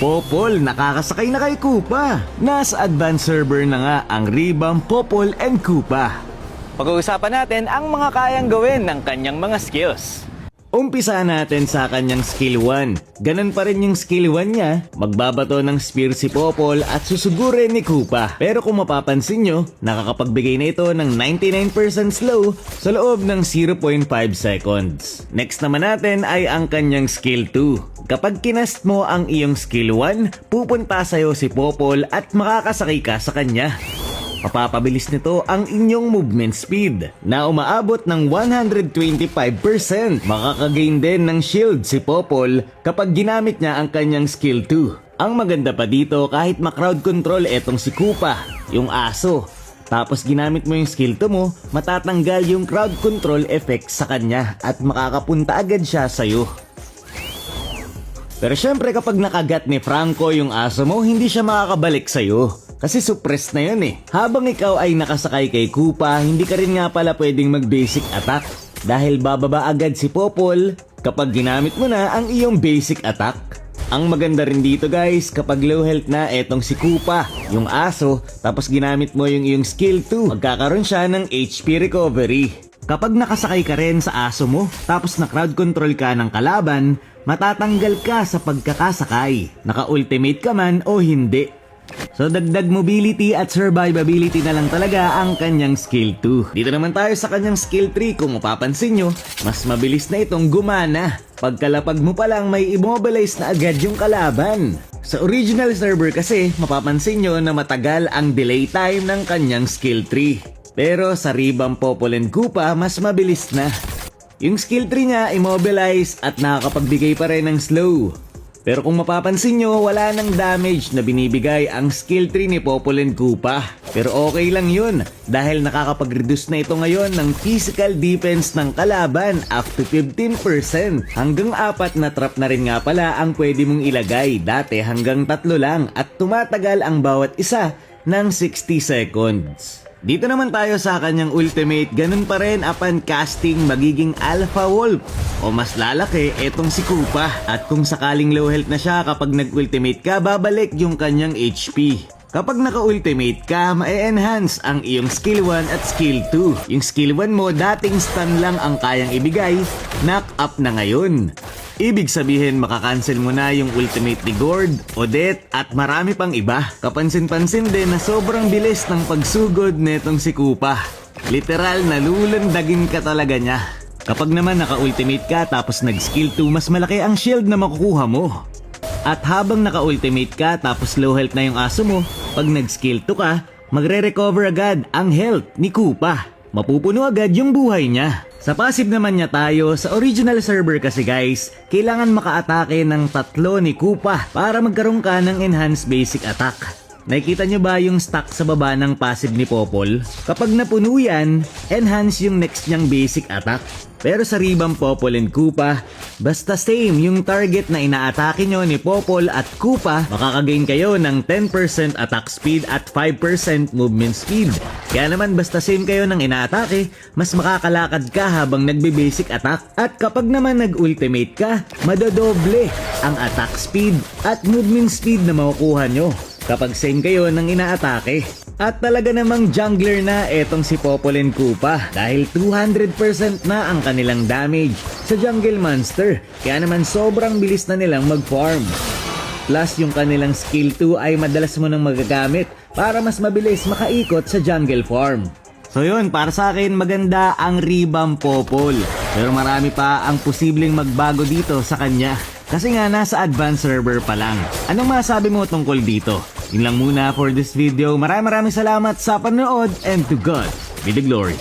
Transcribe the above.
Popol, nakakasakay na kay Koopa. Nasa advanced server na nga ang Ribam, Popol, and Koopa. Pag-uusapan natin ang mga kayang gawin ng kanyang mga skills. Umpisa natin sa kanyang skill 1. Ganun pa rin yung skill 1 niya, magbabato ng spear si Popol at susugurin ni Koopa. Pero kung mapapansin nyo, nakakapagbigay na ito ng 99% slow sa loob ng 0.5 seconds. Next naman natin ay ang kanyang skill 2. Kapag kinast mo ang iyong skill 1, pupunta sa'yo si Popol at makakasakay ka sa kanya. Mapapabilis nito ang inyong movement speed na umaabot ng 125%. Makakagain din ng shield si Popol kapag ginamit niya ang kanyang skill 2. Ang maganda pa dito, kahit ma-crowd control etong si Koopa, yung aso, tapos ginamit mo yung skill 2 mo, matatanggal yung crowd control effect sa kanya at makakapunta agad siya sa'yo. Pero syempre kapag nakagat ni Franco yung aso mo, hindi siya makakabalik sa'yo. Kasi suppress na yun eh. Habang ikaw ay nakasakay kay Koopa, hindi ka rin nga pala pwedeng mag-basic attack. Dahil bababa agad si Popol kapag ginamit mo na ang iyong basic attack. Ang maganda rin dito guys, kapag low health na etong si Koopa, yung aso, tapos ginamit mo yung iyong skill 2, magkakaroon siya ng HP recovery. Kapag nakasakay ka rin sa aso mo, tapos na crowd control ka ng kalaban, matatanggal ka sa pagkakasakay. Naka-ultimate ka man o hindi. So dagdag mobility at survivability na lang talaga ang kanyang skill 2. Dito naman tayo sa kanyang skill 3. Kung mapapansin nyo, mas mabilis na itong gumana. Pagkalapag mo pa lang may immobilize na agad yung kalaban. Sa original server kasi, mapapansin nyo na matagal ang delay time ng kanyang skill 3. Pero sa Ribam, Popol, and Koopa, mas mabilis na. Yung skill 3 niya, immobilize at nakakapagbigay pa rin ng slow. Pero kung mapapansin nyo, wala nang damage na binibigay ang skill 3 ni Popol and Koopa. Pero okay lang yun, dahil nakakapag-reduce na ito ngayon ng physical defense ng kalaban up to 15%. Hanggang 4 na trap na rin nga pala ang pwede mong ilagay, dati hanggang 3 lang at tumatagal ang bawat isa ng 60 seconds. Dito naman tayo sa kanyang ultimate, ganun pa rin upon casting magiging Alpha Wolf o mas lalaki etong si Koopa. At kung sakaling low health na siya kapag nag-ultimate ka, babalik yung kanyang HP. Kapag naka-ultimate ka, ma-enhance ang iyong skill 1 at skill 2. Yung skill 1 mo, dating stun lang ang kayang ibigay, knock up na ngayon. Ibig sabihin makakancel mo na yung ultimate ni Gord, Odette at marami pang iba. Kapansin-pansin din na sobrang bilis ng pagsugod netong si Koopa. Literal nalulandagin ka talaga niya. Kapag naman naka-ultimate ka tapos nag-skill 2, mas malaki ang shield na makukuha mo. At habang naka-ultimate ka tapos low health na yung aso mo, pag nag-skill 2 ka, magre-recover agad ang health ni Koopa. Mapupuno agad yung buhay niya. Sa passive naman niya tayo, sa original server kasi guys, kailangan maka-atake ng 3 ni Koopa para magkaroon ka ng enhanced basic attack. Nakikita nyo ba yung stack sa baba ng passive ni Popol? Kapag napuno yan, enhance yung next niyang basic attack. Pero sa Ribam, Popol, and Koopa, basta same yung target na inaatake nyo ni Popol at Koopa, makakagain kayo ng 10% attack speed at 5% movement speed. Kaya naman basta same kayo ng inaatake, mas makakalakad ka habang nagbe-basic attack. At kapag naman nag-ultimate ka, madodoble ang attack speed at movement speed na makukuha nyo kapag same kayo ng inaatake. At talaga namang jungler na etong si Popol and Koopa dahil 200% na ang kanilang damage sa jungle monster. Kaya naman sobrang bilis na nilang mag-farm. Plus yung kanilang skill 2 ay madalas mo nang magagamit para mas mabilis makaikot sa jungle farm. So yun, para sa akin maganda ang Ribam Popol. Pero marami pa ang posibleng magbago dito sa kanya. Kasi nga nasa advanced server pa lang. Anong masabi mo tungkol dito? Yun lang muna for this video. Maraming salamat sa panonood and to God be the glory.